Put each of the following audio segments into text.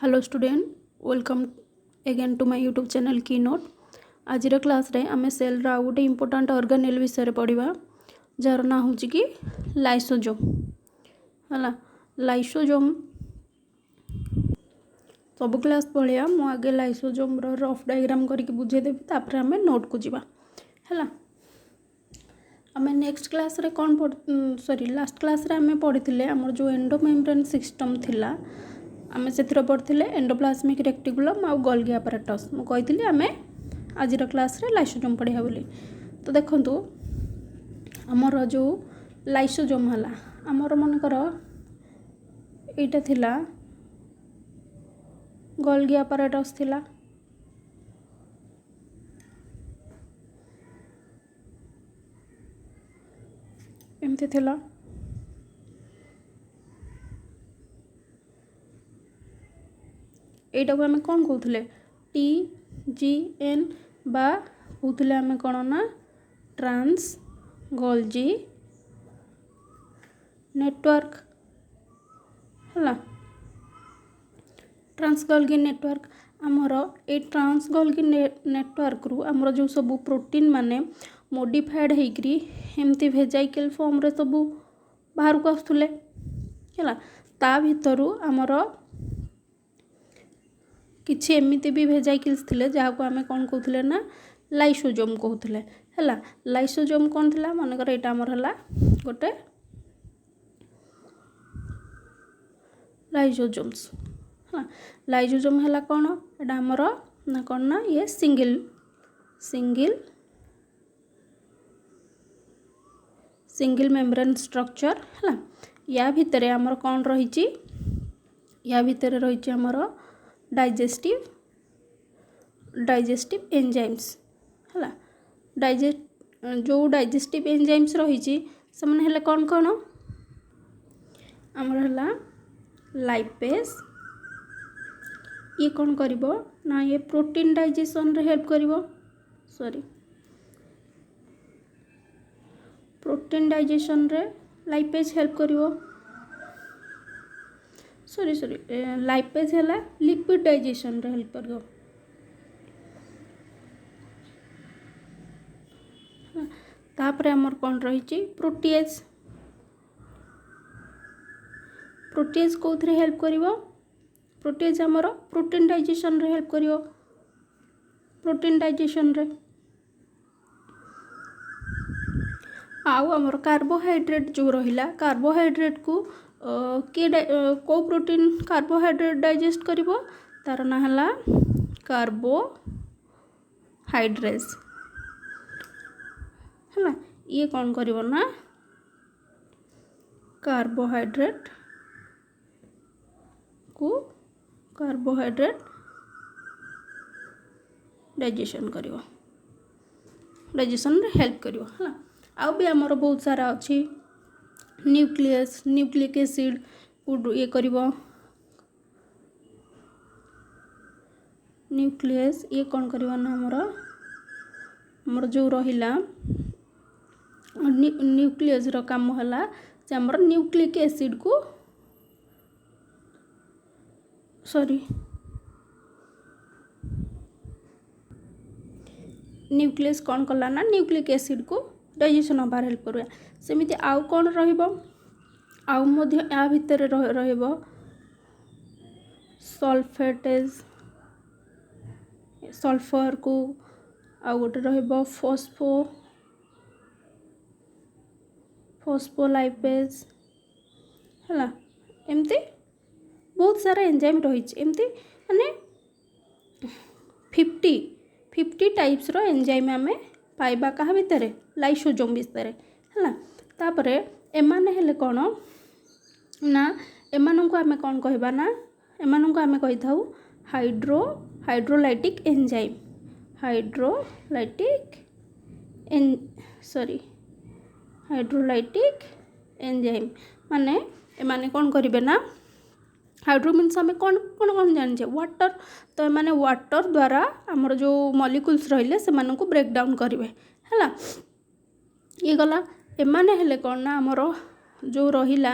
Hello student welcome again to my YouTube channel की नोट आज क्लास रे आमे सेल रा गोटे इंपोर्टेंट ऑर्गेनेल विषय पढ़ा जार ना हूँ कि लाइसोजोम है लाइसोजोम सब क्लास भाया मु आगे लाइसोजोम रफ डायग्राम करके बुझेदेवी तापर आम नोट को जीवा है आम नेक्स्ट क्लास रे कौन सॉरी लास्ट क्लास रे आम पढ़ी आमर जो एंडोमेम्ब्रेन सिस्टम थिला आम से पढ़ते एंडोप्लाज्मिक रेक्टिकुलम आ गोल्गी apparatus मु कही आम आज क्लास रे लाइसोजोम पढ़िया बोली। तो देखंतु आमर जो लाइसोजोम है आमर मनकर एटा थिला गोल्गी apparatus थिला एमती थिला एटा को आम कौन कहते TGN बा कहते आम कौन ना ट्रांस गोल्जी नेटवर्क है ट्रांस गोल्गी नेटवर्क आमर ए ट्रांस गोल्गी नेटवर्क रु आमर जो सब प्रोटीन माने मॉडिफाइड होकरी एमती भेजाइकल फॉर्म रे सब बाहर को आसुले है ता भितरु आमर किछि एमिति भी भेजाइकिल्स थिले जहाँ को आमे कौन कहते ना लाइसोजोम कहते है लाइसोजोम कौन थिला मनकर एटा आमर हला गोटे लाइसोजोम्स हाँ लाइसोजोम है कौन एटा आमर ना कौन ना ये सिंगल मेम्ब्रेन स्ट्रक्चर है या भितर आमर कौन रही या भितर रही आमर डाइजेस्टिव एंजाइम्स है जो डाइजेस्टिव एंजाइम्स रही से माने कौन कौन आमर है लाइपेज ये कौन करिवो ना ये प्रोटीन डाइजेशन रे हेल्प करिवो सॉरी प्रोटीन डाइजेशन रे लाइपेज हेल्प करिवो सॉरी लाइपेज है लिपिड डाइजेशन रे हेल्प करिवो तापर आमर कौन रही प्रोटीएज कौन हेल्प करिवो प्रोटीएज आमर प्रोटीन डाइजेशन रे हेल्प करिवो प्रोटीन डाइजेशन रे आउ आमर कार्बोहाइड्रेट जो रहिला कार्बोहाइड्रेट को किए को प्रोटीन कार्बोहाइड्रेट डाइजेस्ट करिवो तार ना हला कार्बोहाइड्रेज है ये कौन करिवो ना कार्बोहाइड्रेट को कार्बोहाइड्रेट डाइजेशन करिवो डाइजेशन रे हेल्प करिवो है आउ भी आमर बहुत सारा अच्छी न्यूक्लिक एसिड को ये करिवो न्यूक्लियस ये कौन करिवो ना हमर जो रहिला न्यूक्लियस रो काम हला जे हमर न्यूक्लिक एसिड को सॉरी न्यूक्लियस कौन कला ना न्यूक्लिक एसिड को डाइजेशन हबार हेल्प करिया सेमिति आउ कौन रहिबो आउ मध्य या भितर रहिबो सल्फेटेज सल्फर को आउ गोटे रहिबो फोस्फोलाइपेज है एमती बहुत सारा एंजाइम रही एमती माने 50 टाइप्स रो एंजाइम आमे पाइबा कहा भितर लाइसोजोम भितर है तापरे एमाने हेले कौन ना एमान को आमे कौन कहबा ना एमान को आमे कहि थाउ हाइड्रोलाइटिक एंजाइम हाइड्रोलाइटिक एंजाइम माने एमाने कौन करिवे ना हाइड्रो मीन्स आम कौन कौन कौन जाने वाटर तो एमाने वाटर द्वारा आमर जो मॉलिक्यूल्स रहिले से मानन को ब्रेक डाउन करिवे है ये गला एमाने हेले कौन ना आमर जो रहिला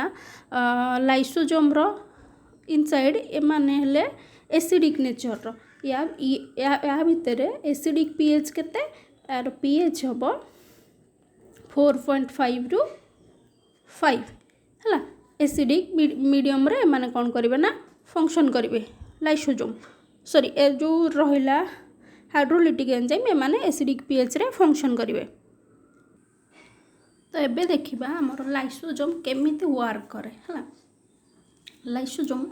लाइसोजोम रो इनसाइड एमाने हेले एसिडिक नेचर या भितर एसिडिक पीएच केते यार पीएच हम 4.5 रु 5 है एसिडिक मीडियम रे माने कौन करेंगे ना फंक्शन करेंगे लाइसोजोम सॉरी ए जो रहिला हाइड्रोलिटिक एंजाइम ए माने एसिडिक पीएच रे फंक्शन करेंगे। तो एबे देखिबा हमर लाइसोजोम केमिति वर्क करे है लाइसोजोम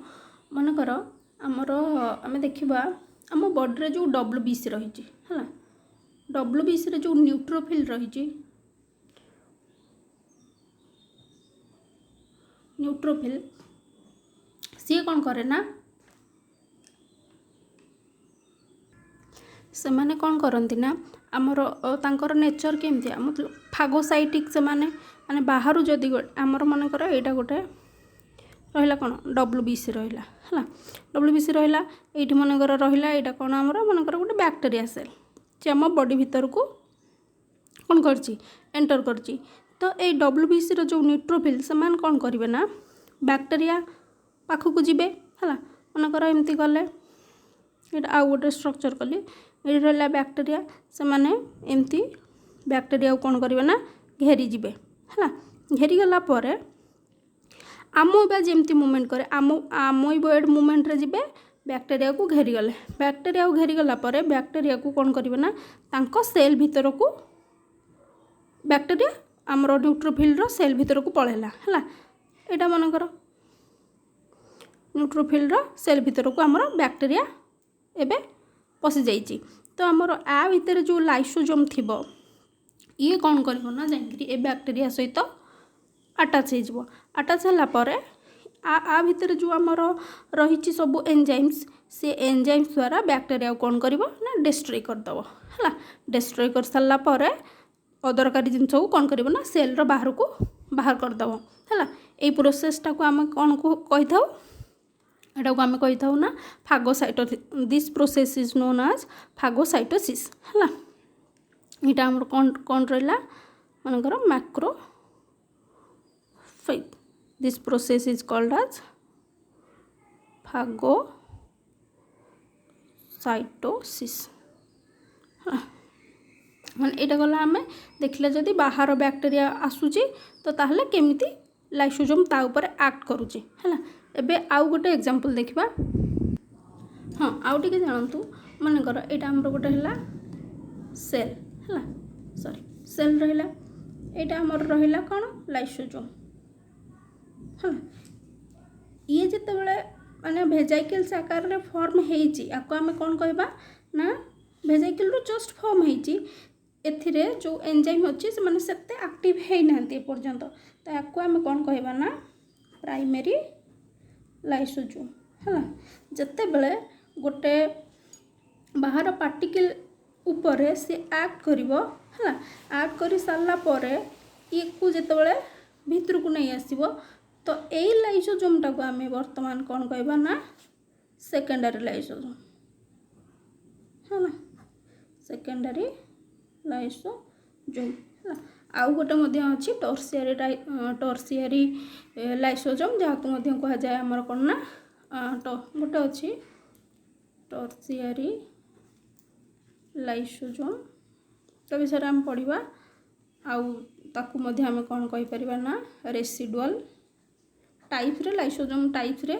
मन कर आमर आम देखा आम बॉडी रे जो डब्ल्यूबीसी रही है डब्ल्यूबीसी रे जो न्यूट्रोफिल रही न्यूट्रोफिल सी कौन करे ना से माने कौन करती ना आमर तांकर नेचर केमती मतलब फागोसाइटिक से माने माने बाहर जदि आमर मन कर यहाँ गोटे रहा कौन डब्ल्यूबीसी रहा है डब्ल्यूबीसी रहा ये मनकर रहा यहाँ कौन आमर मनकर गोटे बैक्टेरिया सेल जे आम बॉडी भीतर को कौन कर एंटर करची तो ये डब्ल्यूबीसी जो न्यूट्रोफिल से मान कौन करेंगे ना बैक्टेरिया पाखक जीवे है मनकर एमती गले ये आउ गोटे स्ट्रक्चर कली ये रहा बैक्टेरिया से माने एमती बैक्टेरिया कौन करेंगे ना घेरी जीवे है घेरी गला परे आमोबा जमती मुवमेंट करे आमोइबॉइड मुवमेंट रे जीवे बैक्टेरिया को घेरी गले बैक्टेरिया को घेरी गला परे बैक्टेरिया को कौन करेंगे ना तांको सेल भीतर को बैक्टेरिया आमर न्यूट्रोफिल रो सेल भीतर को पळेला है यहाँ मनकर न्यूट्रोफिल रो सेल भीतर को आमर बैक्टेरिया एबे पशि जाइए तो आमर आ भितर जो लाइसोजोम थिबो ये कौन करिवो ना जाइकरी ए बैक्टेरिया सहित अटैच हो अटैच होला परे आ भितर जो आमर रही सब एंजाइम्स से एंजाइम्स द्वारा बैक्टेरिया कौन करिवो ना डिस्ट्रॉय करदबो है डिस्ट्रॉय कर सारा पर अदरकारी जिनस को कौन करिवो ना सेल रो बाहर को बाहर करदबो है ये प्रोसेसटा को आम कौन को कही था एटा को आम कही था ना phagocytosis this process is known as phagocytosis है यहाँ आम कौन रहा मनकर macro this process is called as phagocytosis माने यहाँ गला आम देखला जदि बाहर बैक्टेरिया आसूची तो ताहले केमिति लाइसोजोम ता ऊपर एक्ट करुचे है एबे आउ गोटे एग्जांपल देखिबा हाँ आउ टिके जानतु मनकर यहाँ आमर गोटे है सेल है सॉरी सेल रहिला यहाँ आमर रहिला कौन लाइसोजोम है ये जिते बड़े माने भेजाइकल्स आकार रे फॉर्म होइची आको आमे कौन कहबा ना भेजाइकल रो जस्ट फॉर्म होइची एथिरे जो एंजाइम अच्छी से माने सेते एक्टिव है नांती पर्यंत तो आको आमे कौन कहबा ना प्राइमरी लाइसोजोम है जते बड़े गोटे बाहर पार्टिकल ऊपर से एक्ट करिवो है एक्ट करि सारला परे ये को जते बड़े भीतर को नहीं आसीबो तो यही लाइसोजोमटा को आम बर्तमान कौन कहबा ना सेकेंडरी लाइसोजोम है सेकेंडरी लाइसोजोम है आउ गोटे अच्छी टर्सियरी लाइसोजोम जहाँ को कह जाए आमर कौन ना गोटे अच्छी टर्सियरी लाइसोजोम तो विषय आम पढ़ा आउ ताकू मध्य आम कौन कहि परिबा ना रेसिडुअल टाइप रे लाइसोजोम टाइप रे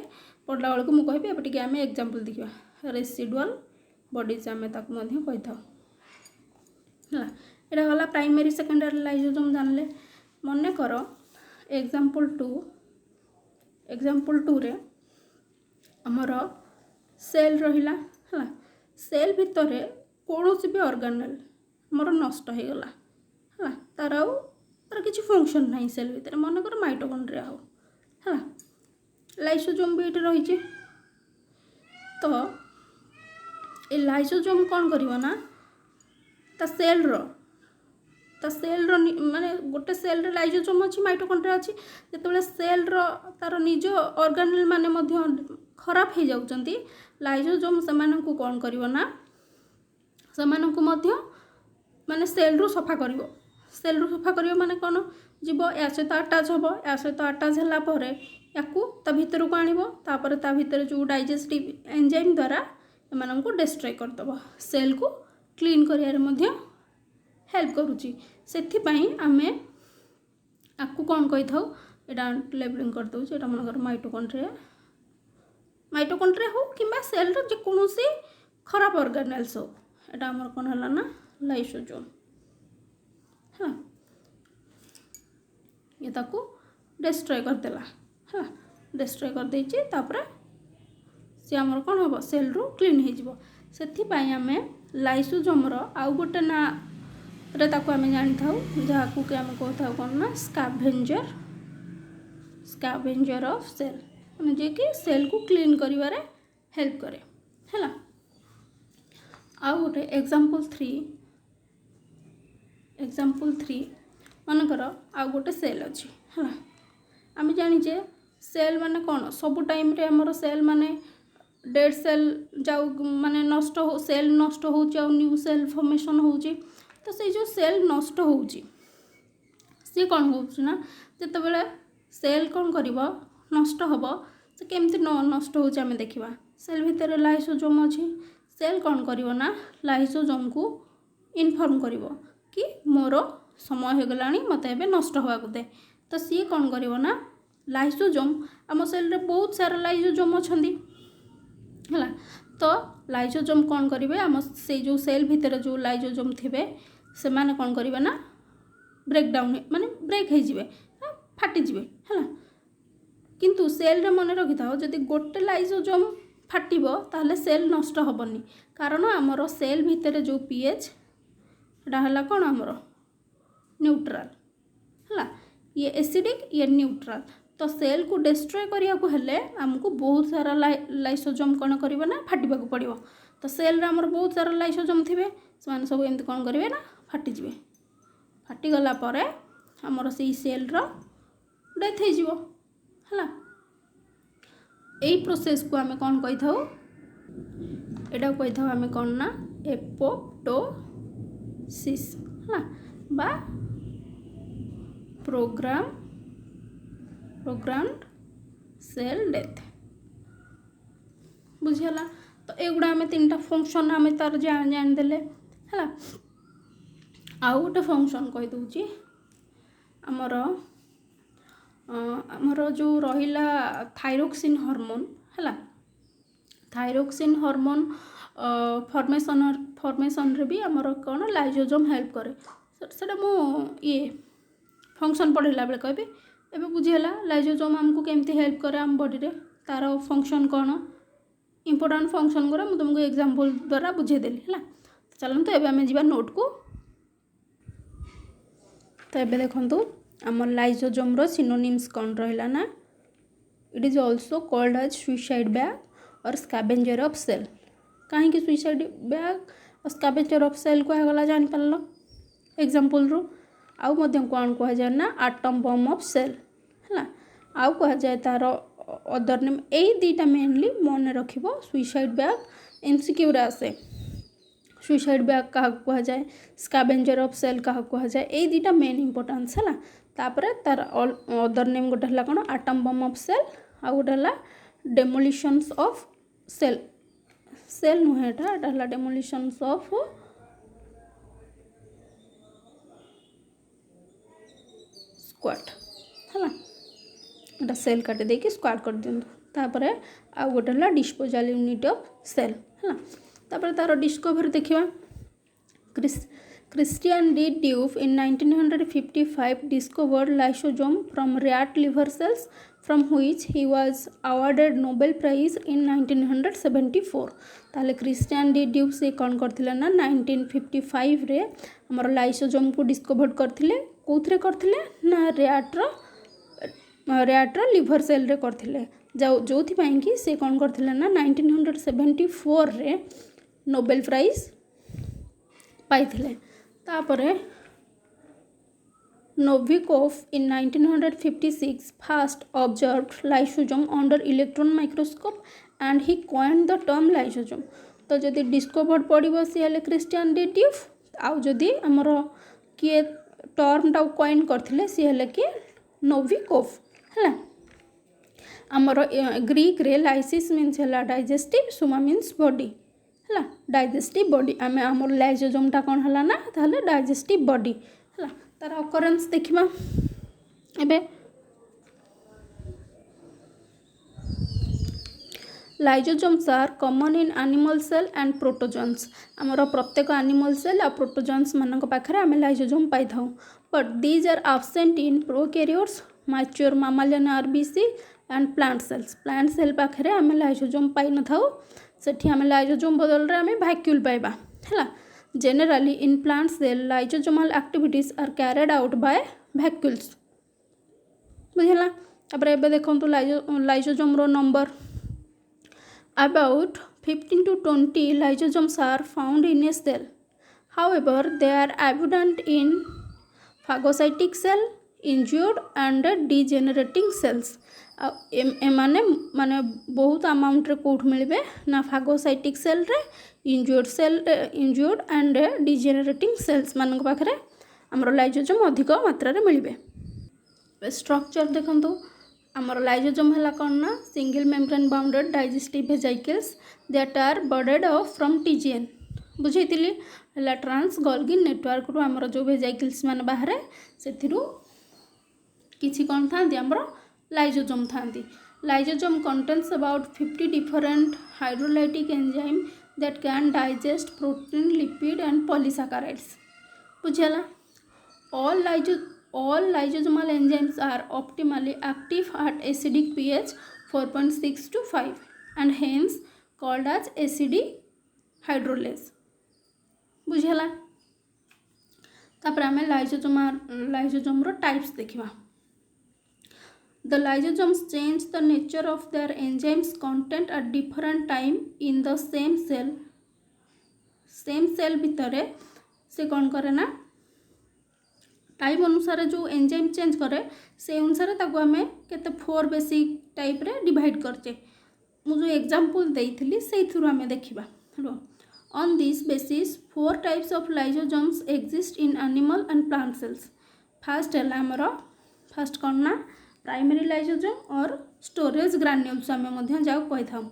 पढ़ला बेलू मुझे कहबी एबे टिके आम एग्जांपल देखा रेसिडुअल बॉडीज आम ताकू मध्य कहि थाउ है यहाँ गला प्राइमरी सेकेंडरी लाइसोजोम जानले मन कर एग्जांपल टू रे हमर सेल रहिला है सेल भितर कौन भी ऑर्गेनेल मोर नष्ट हो गला है तार किसी फंक्शन ना सेल भितर मन कर माइटोकॉन्ड्रिया हो है लाइसोजोम भी ये रही तो ये लाइसोजोम कौन करिवो ना ता सेल रो माने गोटे सेल रे लाइसोजोम अच्छी माइटोकॉन्ड्रिया अच्छी जिते सेल रो तार निज ऑर्गेनेल माने मध्य खराब हो जाउचंती लाइसोजोम से मानकु कौन करिवो ना से मानकु मध्य माने सेल रो सफा करिवो सेल रो सफा करिवो माने कौन जीव या सहित अटैच हम या सहित अटैच होला परे याकू ता भितर को आनिबो तापर ता भितर जो डाइजेस्टिव एंजाइम द्वारा एमान को डिस्ट्रॉय करदबो सेल को क्लीन करियारे मध्य हेल्प करूची सेथिपाई आमे आपको कौन कही था एटा लेबलिंग कर दउछ एटा मनकर माइटोकॉन्ड्रिया हो किंबा सेल रो जे कोनोसी खराब ऑर्गेनेल्स हो एटा हमर कोन हला ना लाइसोसोम हां ये ताको डिस्ट्रॉय कर देला हां डिस्ट्रॉय कर देछि तापर से हमर कोन होबो सेल रो क्लीन हे जिवो सेथि पई हमें लाइसोसोम रो आ गोटे ना रे ताको हमें जानि थाउ जहा को के हमें कहता कोन ना स्कैवेंजर ऑफ सेल माने जे कि सेल को क्लीन करिवारे हेल्प करे हैला आ गोटे एग्जांपल 3 मन कर आ गोटे सेल अछि हैला आमे जानि जे सेल माने कोन सब टाइम रे हमर सेल माने डेड सेल जाउ माने नष्ट हो सेल नष्ट हो आ न्यू सेल फॉर्मेशन हो तो से जो सेल नष्ट हो सी कौन हो ना जिते बड़े सेल कौन कर नष्ट हम से केमती नष्ट हो देखा सेल भितर लाइसोसोम अच्छी सेल कौन कर ना लाइसोसोम को इनफॉर्म कर कि मोर समय हो गलानी मत ए नष्ट हवा दे तो सी कौन कर ना लाइसोसोम आम सेल रे बहुत सारा लाइसोसोम अच्छा है तो लाइसोसोम कौन करेंगे आम से जो सेल भितर जो लाइसोसोम थे से माने कौन करेंगे ना ब्रेकडाउन माने ब्रेक हो फाटीजे है किंतु सेल रे मन रखि था जदि गोटे लाइसोसोम फाटिबो ताहले सेल नष्ट हेनी कारण आमर सेल भितर जो पीएच है कौन आमर न्यूट्रल है ये एसिडिक ये न्यूट्रल तो सेल को डिस्ट्रॉय करिया को हेले हमको बहुत सारा लाइसोसोम कौन करिवो ना फाटिबा को पड़िबो तो सेल रे हमर बहुत सारा लाइसोसोम थिबे से सब एमती कौन करेंगे ना फाटीजे फाटीगला आमर से सेल रो डेथ हो है यही प्रोसेस को आम कौन कही था एटा कही था आम कौन ना एपोप्टोसिस है बा प्रोग्राम्ड सेल डेथ बुझीगला तो एगुड़ा आम 3टा फंक्शन आम तार जानीदे है आउ गोटे फंक्शन कही दूची आमर जो रहिला थायरोक्सिन हार्मोन है थायरोक्सिन हार्मोन फॉर्मेशन रे भी आमर कौन लाइसोसोम हेल्प करे सेटा मो ये फंक्शन पढ़ेला बेले कहबी एबे बुझीगला लाइसोसोम हमको केमती हेल्प करे आम बॉडी रे तार फंक्शन कौन इंपोर्टेंट फंक्शन गुरा मुझे तुमको एग्जांपल द्वारा बुझेदेली है चलते तो एबे आम जा नोट को तो ये देखो आम लाइसोसोम रो सिनोनिम्स कौन रहा ना it is also called as suicide bag और स्कैवेंजर ऑफ सेल कहीं सुइसाइड बैग और स्कैवेंजर ऑफ सेल कहगला जापार एग्जांपल रू आउ कौन कह जाए ना आटम बम ऑफ सेल है आउ कह जाए तार अदर नेम यही दुईटा मेनली मन रख सुइसाइड बैग एमसीक्यू आसे सुइसाइड बैग क्या कह जाए स्कैवेंजर ऑफ सेल क्या कह जाए यही दुईटा मेन इंपोर्टेंस है तापर तार अदर नेम गोटे है कौन आटम बम ऑफ सेल आ गोटे है डेमोलिशंस ऑफ सेल सेल नुहे एटा डेमोलिशंस ऑफ स्क्वाड है एटा सेल काटे देकी स्क्वाड कर दिंतु तापर आ गोटे है डिस्पोजल यूनिट ऑफ सेल है तापर तार डिस्कवरी देखा Christian D ड्यूफ in 1955 discovered lysosome from rat liver cells from which he was awarded Nobel Prize in 1974 ताले क्रिस्टियन डी ड्यूफ से कौन करथिले ना 1955 रे हमर लाइसोसोम को डिस्कवर करथिले कोथरे करथिले ना रैट रो लिवर सेल रे करथिले जो थी पाई कि से कौन करथिले ना 1974 रे नोबेल प्राइज पाइथिले तापरे Novikov in 1956 first observed lysosome under electron microscope and he coined the term lysosome तो जदि डिस्कवर पड़ो सी हेल्ले क्रिस्टियन डी ड्यूफ आउ जदि आमर किए टर्म टा कॉइन करथिले सी हेल्ले कि नोविकोव है आमर ग्रीक रे लाइसिस मीन्स है डाइजेस्टिव, सोमा मीन्स बॉडी है डाइजेस्टिव बॉडी। आम आम लाइसोजोमटा कौन है ना ताहले डाइजेस्टिव बॉडी है। तार अकरेन्स देखा एबे lysosomes are common in animal cell and protozoans. आमर प्रत्येक एनिमल सेल आ प्रोटोजोन्स मानक पाखरे आम लाइसोजोम पाई थाउ। But these are absent in prokaryotes, mature mammalian RBC and plant cells. Plant cell पाखरे आम लाइसोजोम पाई न थाउ, सेठी आम लाइसोजोम बदल रे आम वैक्यूल पाइबा है। Generally in plant cell lysosomal activities are carried out by vacuoles बुझला। तापर एबे देखंतु लाइसोजोम रो number about 15 to 20 lysosomes are found in a cell. However, they are abundant in phagocytic cell, injured and degenerating cells. एमाने माने बहुत amount रे कोठ मिलबे ना फागोसाइटिक सेल रे, इंजुर्ड एंड डिजेनरेटिंग सेल्स मानक पाखरे हमरो लाइसोसोम अधिक मात्रा रे मिलबे। स्ट्रक्चर देखंतु आमर लाइसोसोम है कौन ना single membrane bounded digestive vesicles that are bordered off from TGN बुझे है ट्रांस गोल्गी नेटवर्क रू आमर जो वेसिकल्स मान बाहर से किसी कौन था आमर लाइसोसोम था। Lysosome contains about 50 different hydrolytic enzyme that can digest protein, lipid and polysaccharides बुझेला। All lysosomal enzymes are optimally active at acidic pH 4.6 to 5 and hence called as acidic hydrolase बुझेला। तापर आमे लाइसोसोम रो types देखिबा। The lysosomes change the nature of their enzymes content at different time in the same cell भितरे से कौन करे ना time अनुसार जो एंजाइम चेंज करे से अनुसार ताको आमे केते 4 बेसिक टाइप रे डिवाइड करचे। मु जो एग्जांपल देइथिली से थ्रू आमे देखिबा। On this basis 4 types of lysosomes exist in animal and plant cells. First है हमर फर्स्ट कौन ना प्राइमरी लाइसोसोम और स्टोरेज ग्रान्यूल्स आमे मध्य जाओ कहि थाउ।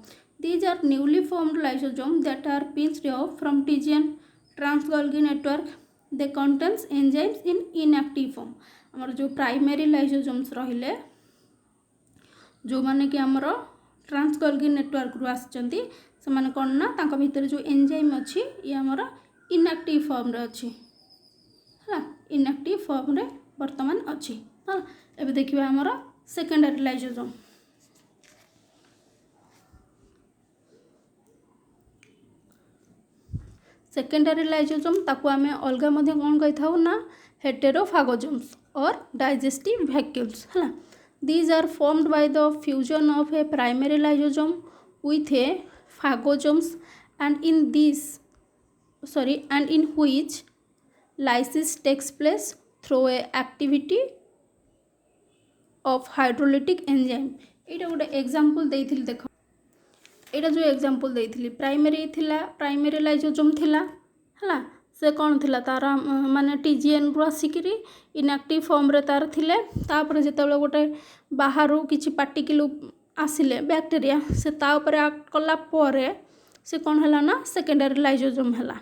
These are newly formed lysosome that are pinched off from TGN trans Golgi network. They contains enzymes in inactive form. आमर जो प्राइमरी लाइसोसोम्स रहिले जो माने कि आमर ट्रांस-गोल्गी नेटवर्क रु आछंती से माने कोन ना तांका भीतर जो एंजाइम अछि ये आमर इनएक्टिव फॉर्म रे अछि हला इनएक्टिव फॉर्म रे वर्तमान अछि। हला एबे देखिबा आमर सेकेंडरी लाइसोसोम। सेकेंडरी लाइसोसोम ताकू आमे अलगा मध्य कौन कहि थाउ ना हेटेरोफागोसोम्स और डाइजेस्टिव वैक्यूल्स है। These are formed by the fusion of a primary lysosome with a phagosomes and in which lysis takes place through a activity of hydrolytic enzyme. एटा गोटे एग्जांपल देइथिल देखो एटा जो एग्जांपल देइथिली प्राइमरी लाइसोसोम थिला हला से कौन थिला तार माने टीजीएन रु आसिकरी इनएक्टिव फॉर्म रे तार थिले। तापर जेतेबेले गोटे बाहरु किछि पार्टिकल आसिले बैक्टीरिया से ता ऊपर एक्ट कला परे से कौन हला ना सेकेंडरी लाइसोसोम हला।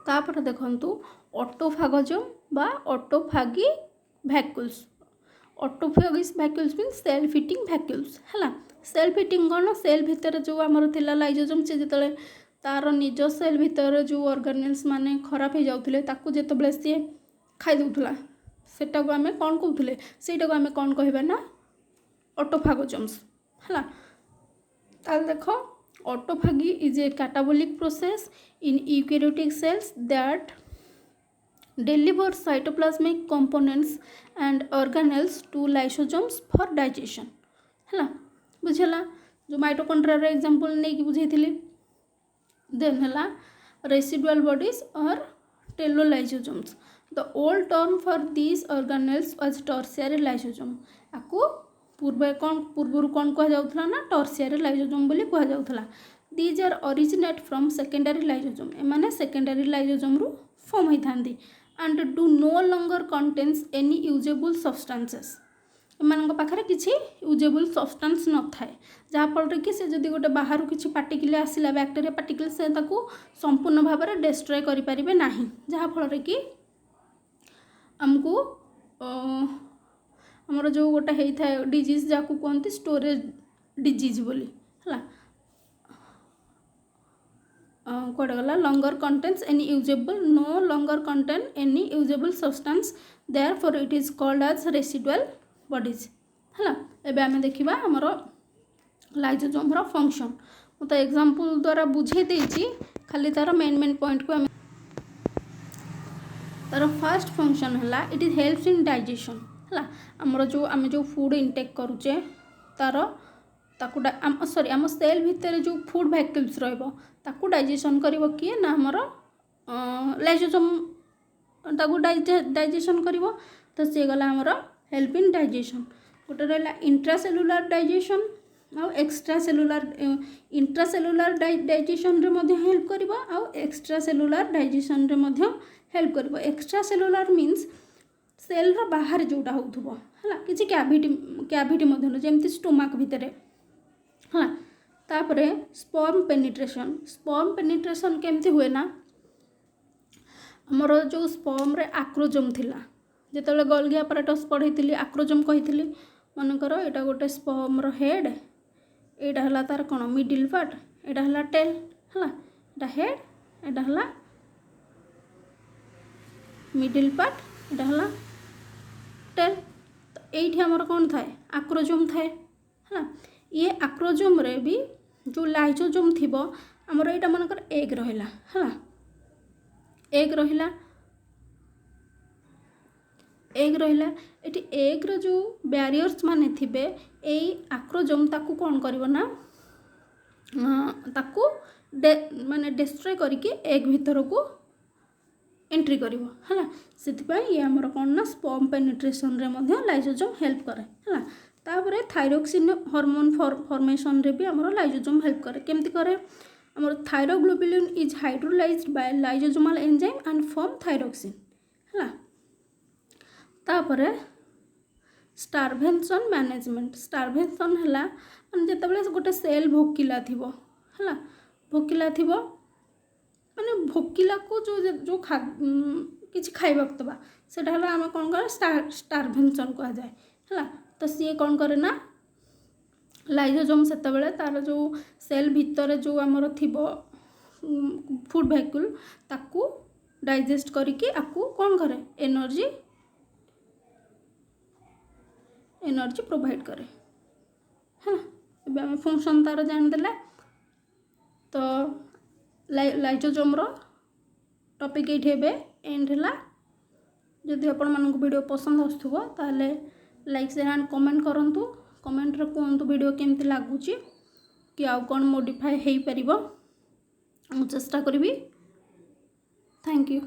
तापर देखंतु ऑटोफागोसोम बा autophagy vacuoles. Autophagous vacuoles mean self eating vacuoles है। सेल्फ हिटिंग कौन सेल भितर जो आमर थिला लाइसोसोम से जिते तार निज सेल भितर जो ऑर्गेनेल्स माने खराब हो जाउथिले ताकू जेतेबेले सी खाई दउथला सेटा को आमे कौन कहउथिले सेटा को आमे कौन कहबा ना ऑटोफागोसोम्स है। ताल देखो autophagy is a catabolic process in eukaryotic cells that deliver cytoplasmic components and organelles to lysosomes for digestion है बुझेला। जो माइटोकॉन्ड्रिया रे एग्जांपल नहीं कि बुझेइथिली। देन है रेसिडुअल बॉडीज और telolysosomes. The old term for these organelles was tertiary lysosome. आकु पूर्व कौन कह जाउथला ना टर्शियरी लाइसोसोम बोली कह जाउथला। These are originate from secondary lysosome. एमाने सेकेंडरी लाइसोसोम रु फॉर्म होइथांदी and do no longer contains any usable substances. एମାନଙ୍କ पाखरे किसी यूजेबल सब्सटेंस न थाए जहाँफल कि से जदि गोटे बाहर किसी पार्टिकल आसला बैक्टेरिया पार्टिकल से ताकू संपूर्ण भाव में डिस्ट्रॉय करें ना जहाँफल कि आमको आमर जो गोटे होता है डिजीज जहाँ कहते स्टोरेज डिजीज बोली है कौटे गला longer contains any usable no longer contain any usable substance therefore it is called as residual bodies है एबे आमे देखिबा हमर लाइसोसोम रो फंक्शन मु तो एग्जांपल द्वारा बुझे देछि खाली तार मेन पॉइंट को तार फर्स्ट फंक्शन है it is helps in digestion है हमर जो आमे जो फूड इनटेक करूचे तार ताकू सॉरी आम सेल भितर जो फूड वैक्यूल्स रहिबो ताकू डाइजेशन करिवो किए ना हमर लाइसोसोम ताकू डाइजेशन करिवो तो से गला हमर हेल्प इन डाइजेशन गोटे रहा इंट्रासेलुलर डाइजेशन आउ एक्स्ट्रासेलुलर इंट्रासेलुलर डाइजेशन रे मध्य हेल्प करिवो आउ एक्स्ट्रासेलुलर डाइजेशन रे मध्य help करिवो extracellular means cell row बाहर जोटा होथुबो हला किछि कैविटी मध्य जेमति स्टोमक भितरे हाँ तापरे स्पर्म पेनिट्रेशन केमती हुए ना हमर जो स्पर्म रे आक्रोजोम थिला जेतले गोल्गी अपैरेटस पढ़ी आक्रोजोम कही मनकर एटा गोटे स्पर्म रो हेड एटा हला तार कोन मिडिल पार्ट एटा हला टेल हला एटा हेड एटा हला मिडिल पार्ट एटा हला टेल तो एठी हमर कोन थाए आक्रोजोम थाए हला ये आक्रोजोम रे भी जो लाइसोसोम थिबो हमर एटा मनकर एग रहिला हला एग रहिला एटी एग रो जो बैरियर्स माने थिबे एई आक्रोजोम ताकू कोन करबो ना ताकू माने डिस्ट्रॉय करके एग भीतर को एंट्री करिवो हला सेति ये हमर कोन ना स्पर्म पेनिट्रेशन रे मध्य लाइसोसोम हेल्प करे हला तापरे थायरोक्सिन हार्मोन फॉर्मेशन रे भी हमर लाइसोसोम हेल्प करे केमती करे हमर thyroglobulin is hydrolysed bye lysosomal enzyme and form thyroxine हला तापरे स्टार्वेशन मैनेजमेंट स्टार्वेशन हला माने जेतबेले गोटे सेल भोकिला थिबो हला भोकिला थिबो माने भोकिला को जो किछि खाइबाक तबा सेटा हला हम कोन कर स्टार्वेशन को जाय हला तो सी कौन करे ना लाइसोसोम सेतबेले तार जो सेल भितर जो आमर थिबो फूड वैक्यूल ताकू डाइजेस्ट करके आपको कौन करे एनर्जी प्रोवाइड करे है ना एबे फंक्शन तार जान देला तो लाइसोसोम रो टॉपिक एठे बे एंड हला जदि आपण मानक वीडियो पसंद आस्थुबो ताले लाइक शेयर एंड कमेंट करंतु कमेंट रे कोंतु वीडियो केमती लागुची कि आउ कोन मॉडिफाई हेई परिबो मु चेष्टा करबी थैंक यू।